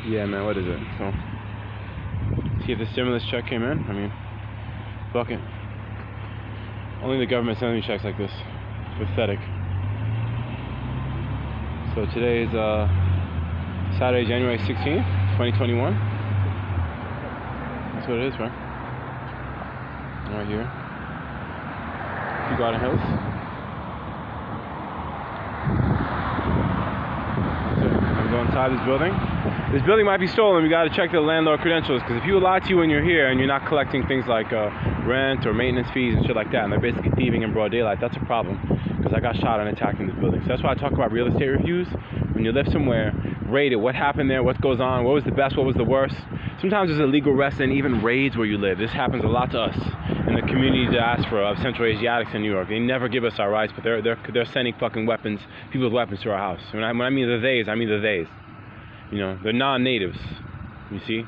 Yeah, man, what is it? So, see if the stimulus check came in. I mean, fuck it. Only the government sends me checks like this. Pathetic. So today is Saturday, January 16th, 2021. That's what it is, right? Right here. Kew Garden Hills. I'm going inside this building. This building might be stolen. We got to check the landlord credentials, because if people lie to you when you're here and you're not collecting things like rent or maintenance fees and shit like that, and they're basically thieving in broad daylight, that's a problem. Because I got shot and attacked in this building. So that's why I talk about real estate reviews. When you live somewhere, rate it. What happened there? What goes on? What was the best? What was the worst? Sometimes there's illegal arrests and even raids where you live. This happens a lot to us in the community diaspora of Central Asiatics in New York. They never give us our rights, but they're sending fucking weapons, people with weapons to our house. When I mean the theys, I mean the theys. You know, they're non-natives. You see?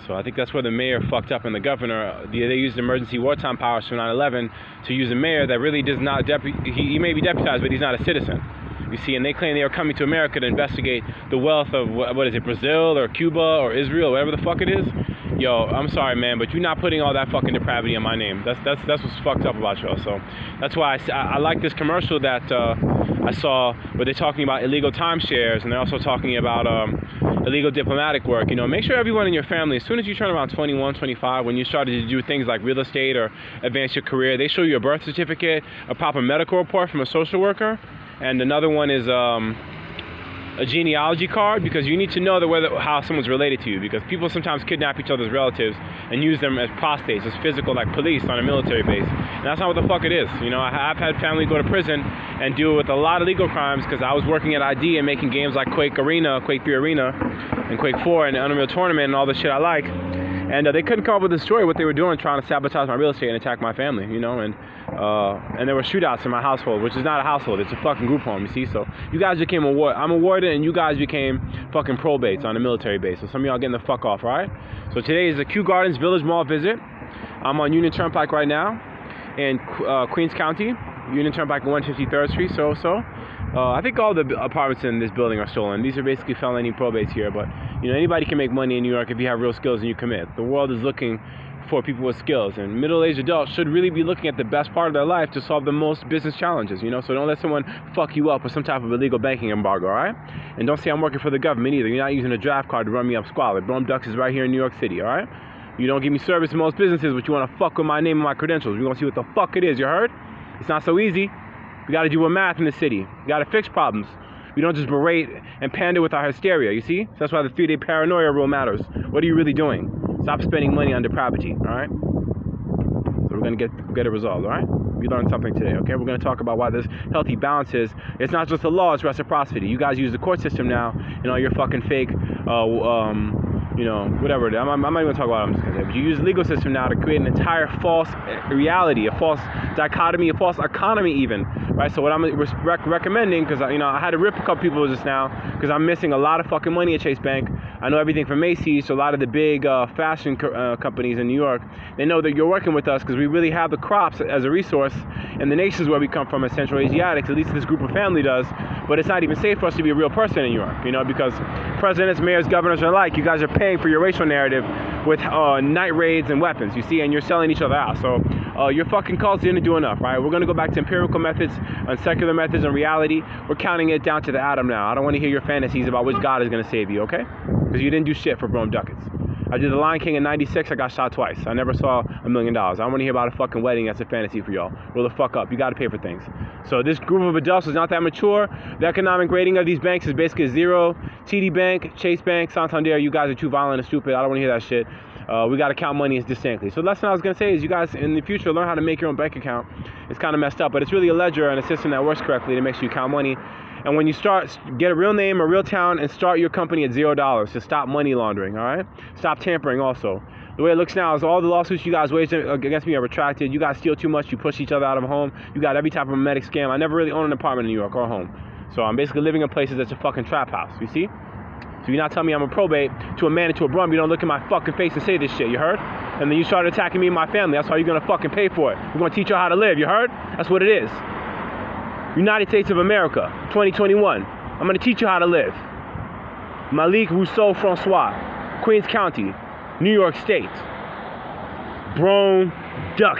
So I think that's where the mayor fucked up, and the governor. They used emergency wartime powers from 9/11 to use a mayor that really does not he may be deputized, but he's not a citizen. You see, and they claim they are coming to America to investigate the wealth of what is it, Brazil or Cuba or Israel, whatever the fuck it is. Yo, I'm sorry, man, but you're not putting all that fucking depravity in my name. That's what's fucked up about y'all. So that's why I like this commercial that I saw where they're talking about illegal timeshares, and they're also talking about illegal diplomatic work. You know, make sure everyone in your family, as soon as you turn around 21, 25, when you started to do things like real estate or advance your career, they show you a birth certificate, a proper medical report from a social worker, and another one is a genealogy card, because you need to know how someone's related to you, because people sometimes kidnap each other's relatives and use them as prostates, as physical, like police on a military base. And that's not what the fuck it is. You know, I've had family go to prison and deal with a lot of legal crimes because I was working at ID and making games like Quake Arena, Quake 3 Arena, and Quake 4 and the Unreal Tournament and all the shit I like. And they couldn't come up with a story what they were doing, trying to sabotage my real estate and attack my family, you know, and there were shootouts in my household, which is not a household, it's a fucking group home, you see. So you guys became I'm awarded, and you guys became fucking probates on a military base. So some of y'all getting the fuck off, all right? So today is the Kew Gardens Village Mall visit. I'm on Union Turnpike right now in Queens County, Union Turnpike on 153rd Street, I think all the apartments in this building are stolen. These are basically felony probates here, but you know, anybody can make money in New York if you have real skills and you commit. The world is looking for people with skills, and middle-aged adults should really be looking at the best part of their life to solve the most business challenges, you know. So don't let someone fuck you up with some type of illegal banking embargo, all right? And don't say I'm working for the government either. You're not using a draft card to run me up squalid. Brome Ducks is right here in New York City, all right? You don't give me service in most businesses, but you want to fuck with my name and my credentials. We're going to see what the fuck it is, you heard? It's not so easy. We got to do with math in the city. We got to fix problems. We don't just berate and pander with our hysteria, you see? So that's why the 3-day paranoia rule matters. What are you really doing? Stop spending money on depravity, all right? So we're going to get it resolved, all right? We learned something today, okay? We're going to talk about why this healthy balance is. It's not just the law, it's reciprocity. You guys use the court system now and all your fucking fake, you know, whatever. I'm not even going to talk about it, I'm just going to say. But you use the legal system now to create an entire false reality, a false dichotomy, a false economy even, right? So what I'm recommending, because, you know, I had to rip a couple people just now because I'm missing a lot of fucking money at Chase Bank. I know everything from Macy's to a lot of the big fashion companies in New York. They know that you're working with us because we really have the crops as a resource in the nations where we come from as Central Asiatics. At least this group of family does. But it's not even safe for us to be a real person in New York, you know, because presidents, mayors, governors are alike. You guys are paying for your racial narrative with night raids and weapons, you see, and you're selling each other out. So your fucking cults didn't do enough, right? We're going to go back to empirical methods and secular methods and reality. We're counting it down to the atom now. I don't want to hear your fantasies about which God is going to save you, okay? Because you didn't do shit for Brome Ducats. I did The Lion King in 96, I got shot twice. I never saw $1 million. I don't want to hear about a fucking wedding that's a fantasy for y'all. Roll the fuck up. You got to pay for things. So this group of adults is not that mature. The economic rating of these banks is basically 0. TD Bank, Chase Bank, Santander, you guys are too violent and stupid. I don't want to hear that shit. We got to count money distinctly. So the lesson I was going to say is you guys in the future learn how to make your own bank account. It's kind of messed up, but it's really a ledger and a system that works correctly to make sure you count money. And when you get a real name, a real town, and start your company at $0 to stop money laundering, all right? Stop tampering also. The way it looks now is all the lawsuits you guys waged against me are retracted. You guys steal too much. You push each other out of a home. You got every type of memetic scam. I never really owned an apartment in New York or a home. So I'm basically living in places that's a fucking trap house, you see? So you're not telling me I'm a probate to a man and to a Brome. You don't look in my fucking face and say this shit, you heard? And then you started attacking me and my family. That's how you're going to fucking pay for it. We're going to teach you how to live, you heard? That's what it is. United States of America, 2021. I'm going to teach you how to live. Malik Rousseau Francois, Queens County, New York State. Brome Duck.